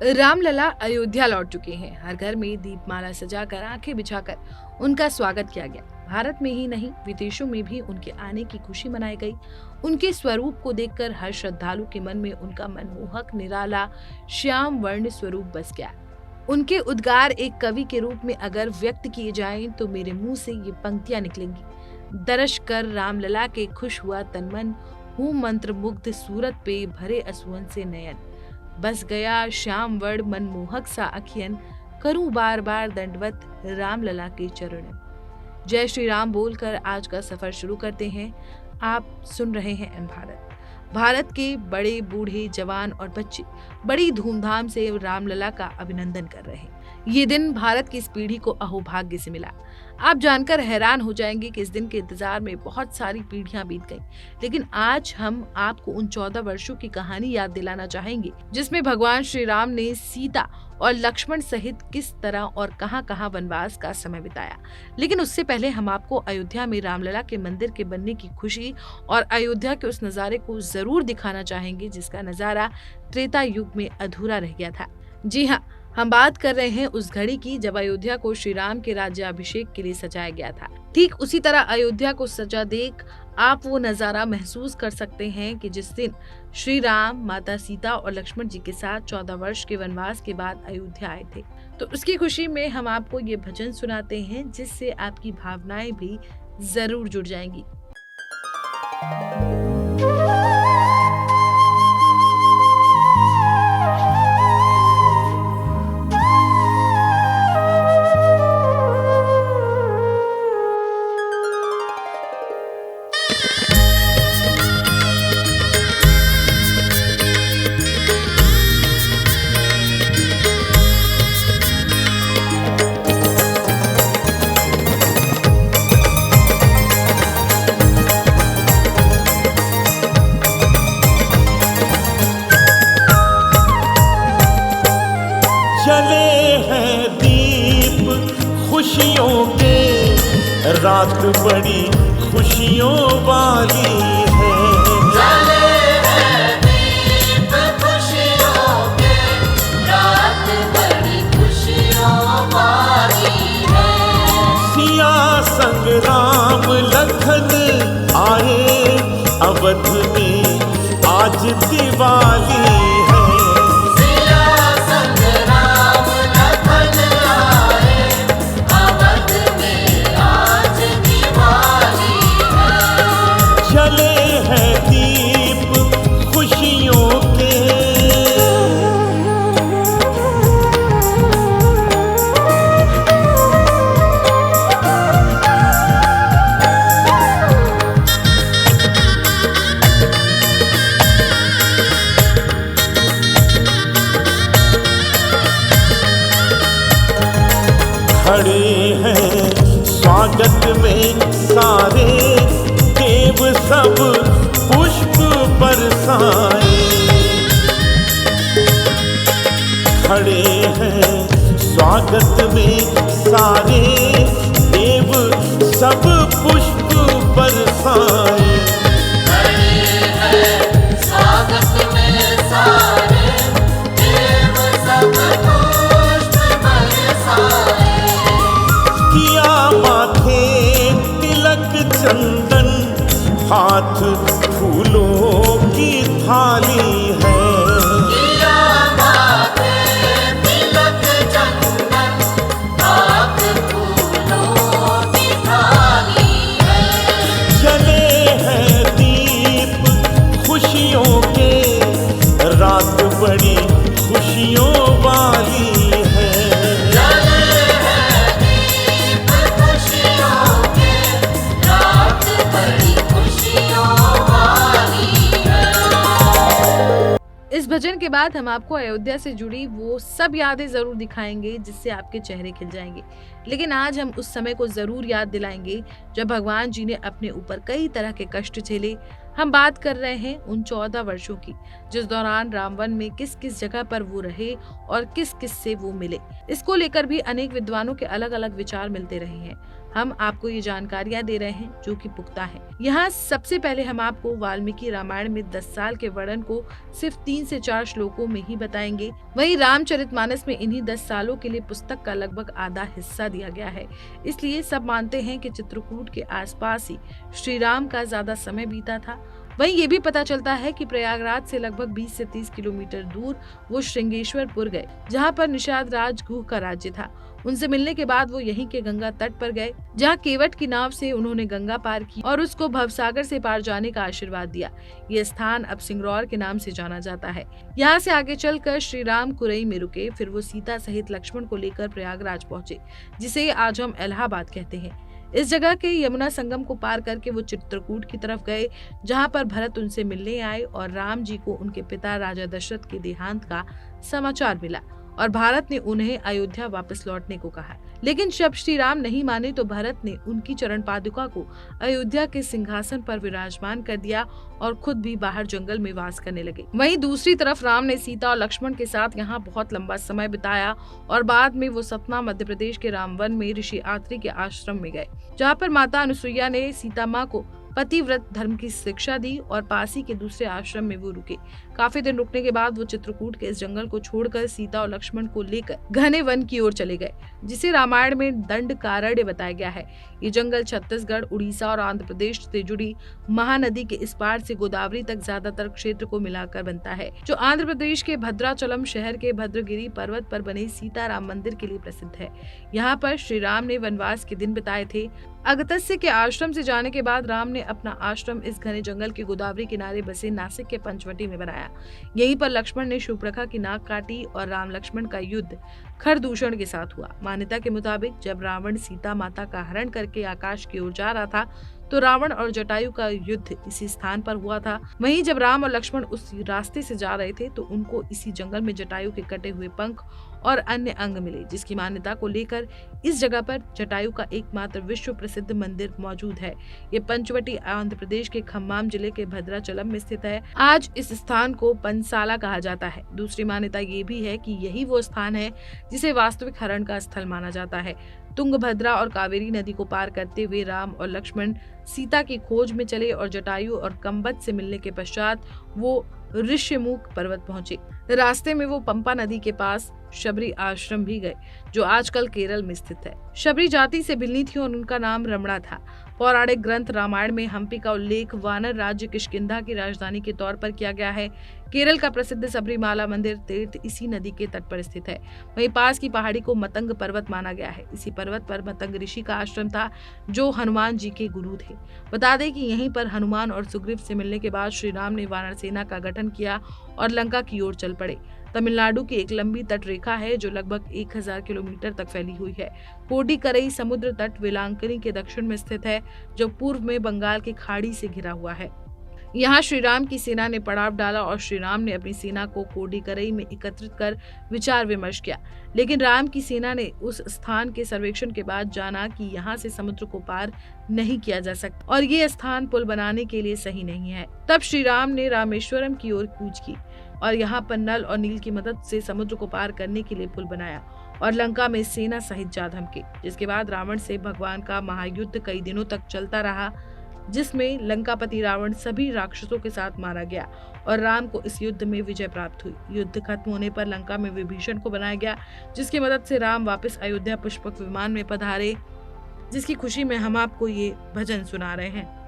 रामलला अयोध्या लौट चुके हैं। हर घर में दीपमाला सजाकर आंखें बिछाकर उनका स्वागत किया गया। भारत में ही नहीं, विदेशों में भी उनके आने की खुशी मनाई गई। उनके स्वरूप को देखकर हर श्रद्धालु के मन में उनका मनमोहक निराला श्याम वर्ण स्वरूप बस गया। उनके उद्गार एक कवि के रूप में अगर व्यक्त किए जाएं तो मेरे मुंह से ये पंक्तियां निकलेंगी। दर्श कर रामलला के खुश हुआ तन मन, हूँ मंत्र मुग्ध सूरत पे भरे असुवन से नयन। बस गया श्याम वर्ण मनमोहक सा अखियन, करूं बार बार दंडवत रामलला के चरण। जय श्री राम बोलकर आज का सफर शुरू करते हैं। आप सुन रहे हैं एम भारत। भारत के बड़े बूढ़े जवान और बच्चे बड़ी धूमधाम से रामलला का अभिनंदन कर रहे हैं। ये दिन भारत की इस पीढ़ी को अहोभाग्य से मिला। आप जानकर हैरान हो जाएंगे कि इस दिन के इंतजार में बहुत सारी पीढ़ियां बीत गईं, लेकिन आज हम आपको उन 14 वर्षों की कहानी याद दिलाना चाहेंगे जिसमें भगवान श्री राम ने सीता और लक्ष्मण सहित किस तरह और कहां-कहां वनवास का समय बिताया। लेकिन उससे पहले हम आपको अयोध्या में रामलला के मंदिर के बनने की खुशी और अयोध्या के उस नजारे को जरूर दिखाना चाहेंगे जिसका नजारा त्रेता युग में अधूरा रह गया था। जी हाँ, हम बात कर रहे हैं उस घड़ी की जब अयोध्या को श्री राम के राज्याभिषेक के लिए सजाया गया था। ठीक उसी तरह अयोध्या को सजा देख आप वो नजारा महसूस कर सकते हैं कि जिस दिन श्री राम, माता सीता और लक्ष्मण जी के साथ 14 वर्ष के वनवास के बाद अयोध्या आए थे। तो उसकी खुशी में हम आपको ये भजन सुनाते हैं जिससे आपकी भावनाएं भी जरूर जुड़ जाएंगी। जले हैं दीप खुशियों के, रात बड़ी खुशियों वाली है। जले हैं दीप खुशियों के, रात बड़ी खुशियों वाली है। सिया संग राम लखन आए, अवध में आज दिवाली है। खड़े हैं स्वागत में सारे देव, सब पुष्प बरसाए। खड़े हैं स्वागत में सारे देव, सब पुष्प बरसाए। चंदन हाथ फूलों की थाली है। तिलक चंदन हाथ फूलों की थाली है। जले हैं दीप खुशियों के, रात बड़ी खुशियों वाली है। इस भजन के बाद हम आपको अयोध्या से जुड़ी वो सब यादें जरूर दिखाएंगे जिससे आपके चेहरे खिल जाएंगे। लेकिन आज हम उस समय को जरूर याद दिलाएंगे जब भगवान जी ने अपने ऊपर कई तरह के कष्ट झेले। हम बात कर रहे हैं उन 14 वर्षों की जिस दौरान रामवन में किस किस जगह पर वो रहे और किस किस से वो मिले। इसको लेकर भी अनेक विद्वानों के अलग अलग विचार मिलते रहे हैं। हम आपको ये जानकारियां दे रहे हैं जो कि पुख्ता है। यहाँ सबसे पहले हम आपको वाल्मीकि रामायण में 10 साल के वर्णन को सिर्फ 3 से 4 श्लोकों में ही बताएंगे। वहीं रामचरितमानस में इन्हीं 10 सालों के लिए पुस्तक का लगभग आधा हिस्सा दिया गया है। इसलिए सब मानते हैं कि चित्रकूट के आसपास ही श्री राम का ज्यादा समय बीता था। वहीं ये भी पता चलता है कि प्रयागराज से लगभग 20 से 30 किलोमीटर दूर वो श्रृंगेश्वरपुर गए, जहाँ पर निषाद राज गुह का राज्य था। उनसे मिलने के बाद वो यहीं के गंगा तट पर गए, जहाँ केवट की नाव से उन्होंने गंगा पार की और उसको भवसागर से पार जाने का आशीर्वाद दिया। ये स्थान अब सिंगरौर के नाम से जाना जाता है। यहाँ से आगे चलकर श्री राम कुरई में रुके, फिर वो सीता सहित लक्ष्मण को लेकर प्रयागराज पहुंचे, जिसे आज हम इलाहाबाद कहते हैं। इस जगह के यमुना संगम को पार करके वो चित्रकूट की तरफ गए, जहां पर भरत उनसे मिलने आए और राम जी को उनके पिता राजा दशरथ के देहांत का समाचार मिला और भारत ने उन्हें अयोध्या वापस लौटने को कहा। लेकिन जब श्री राम नहीं माने तो भरत ने उनकी चरण पादुका को अयोध्या के सिंहासन पर विराजमान कर दिया और खुद भी बाहर जंगल में वास करने लगे। वहीं दूसरी तरफ राम ने सीता और लक्ष्मण के साथ यहाँ बहुत लंबा समय बिताया और बाद में वो सतना मध्य प्रदेश के रामवन में ऋषि आत्रि के आश्रम में गए, जहाँ पर माता अनुसुईया ने सीता माँ को पतिव्रत धर्म की शिक्षा दी और पासी के दूसरे आश्रम में वो रुके। काफी दिन रुकने के बाद वो चित्रकूट के इस जंगल को छोड़कर सीता और लक्ष्मण को लेकर घने वन की ओर चले गए, जिसे रामायण में दंडकारण्य बताया गया है। ये जंगल छत्तीसगढ़, उड़ीसा और आंध्र प्रदेश से जुड़ी महानदी के इस पार से गोदावरी तक ज्यादातर क्षेत्र को मिलाकर बनता है, जो आंध्र प्रदेश के भद्राचलम शहर के भद्रगिरी पर्वत पर बने सीताराम मंदिर के लिए प्रसिद्ध है। यहाँ पर श्री राम ने वनवास के दिन बिताए थे। अगस्त्य के आश्रम से जाने के बाद राम ने अपना आश्रम इस घने जंगल के गोदावरी किनारे बसे नासिक के पंचवटी में बनाया। यहीं पर लक्ष्मण ने शूर्पणखा की नाक काटी और राम लक्ष्मण का युद्ध खरदूषण के साथ हुआ। मान्यता के मुताबिक जब रावण सीता माता का हरण करके आकाश की ओर जा रहा था तो रावण और जटायु का युद्ध इसी स्थान पर हुआ था। वहीं जब राम और लक्ष्मण उस रास्ते से जा रहे थे तो उनको इसी जंगल में जटायु के कटे हुए पंख और अन्य अंग मिले, जिसकी मान्यता को लेकर इस जगह पर जटायु का एकमात्र विश्व प्रसिद्ध मंदिर मौजूद है। ये पंचवटी आंध्र प्रदेश के खम्माम जिले के भद्राचलम में स्थित है। आज इस स्थान को पंसाला कहा जाता है। दूसरी मान्यता ये भी है कि यही वो स्थान है जिसे वास्तविक हरण का स्थल माना जाता है। तुंगभद्रा और कावेरी नदी को पार करते हुए राम और लक्ष्मण सीता की खोज में चले और जटायु और कंबद से मिलने के पश्चात वो ऋष्यमुख पर्वत पहुंचे। रास्ते में वो पंपा नदी के पास शबरी आश्रम भी गए, जो आजकल केरल में स्थित है। शबरी जाति से भिन्नी थी और उनका नाम रमणा था। पौराणिक ग्रंथ रामायण में हम्पी का उल्लेख वानर राज्य किष्किंधा की राजधानी के तौर पर किया गया है। केरल का प्रसिद्ध सबरीमाला मंदिर तीर्थ इसी नदी के तट पर स्थित है। वहीं पास की पहाड़ी को मतंग पर्वत माना गया है। इसी पर्वत पर मतंग ऋषि का आश्रम था, जो हनुमान जी के गुरु थे। बता दें कि यहीं पर हनुमान और सुग्रीव से मिलने के बाद श्री राम ने वानर सेना का गठन किया और लंका की ओर चल पड़े। तमिलनाडु की एक लंबी तट रेखा है जो लगभग 1000 किलोमीटर तक फैली हुई है। कोडिकरई समुद्र तट वेलांकनी के दक्षिण में स्थित है, जो पूर्व में बंगाल की खाड़ी से घिरा हुआ है। यहाँ श्री राम की सेना ने पड़ाव डाला और श्री राम ने अपनी सेना को कोडिकरई में एकत्रित कर विचार विमर्श किया। लेकिन राम की सेना ने उस स्थान के सर्वेक्षण के बाद जाना कि यहाँ से समुद्र को पार नहीं किया जा सकता और ये स्थान पुल बनाने के लिए सही नहीं है। तब श्री राम ने रामेश्वरम की ओर कूच की और यहाँ पर नल और नील की मदद से समुद्र को पार करने के लिए पुल बनाया और लंका में सेना सहित जा धमके। जिसके बाद रावण से भगवान का महायुद्ध कई दिनों तक चलता रहा, जिसमें लंकापति रावण सभी राक्षसों के साथ मारा गया और राम को इस युद्ध में विजय प्राप्त हुई। युद्ध खत्म होने पर लंका में विभीषण को बनाया गया, जिसकी मदद से राम वापस अयोध्या पुष्पक विमान में पधारे, जिसकी खुशी में हम आपको ये भजन सुना रहे हैं।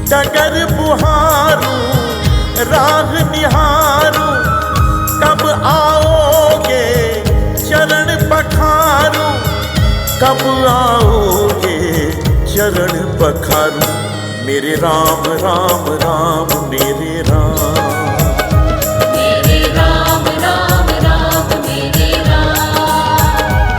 डगर बुहारूं राह निहारूं, कब आओगे चरण पखारूं, कब आओगे चरण पखारूं। मेरे राम राम राम मेरे राम, मेरे राम राम राम मेरे राम,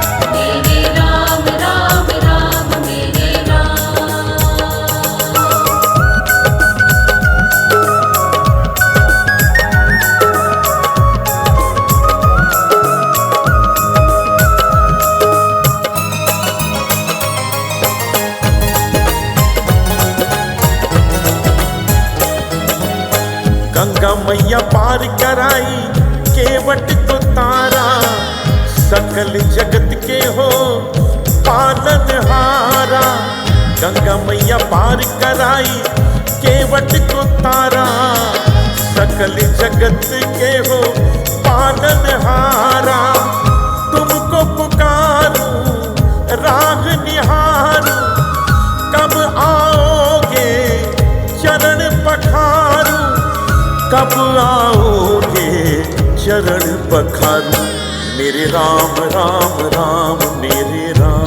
गंगा मैया पार कराई केवट को तारा, सकल जगत के हो पालनहारा। गंगा मैया पार कराई केवट को तारा, सकल जगत के हो पालनहारा। तुमको पुकारूं राह निहारूं, कब आओगे चरण पखारूं, कब आओगे चरण पखारूं। मेरे राम राम राम मेरे राम।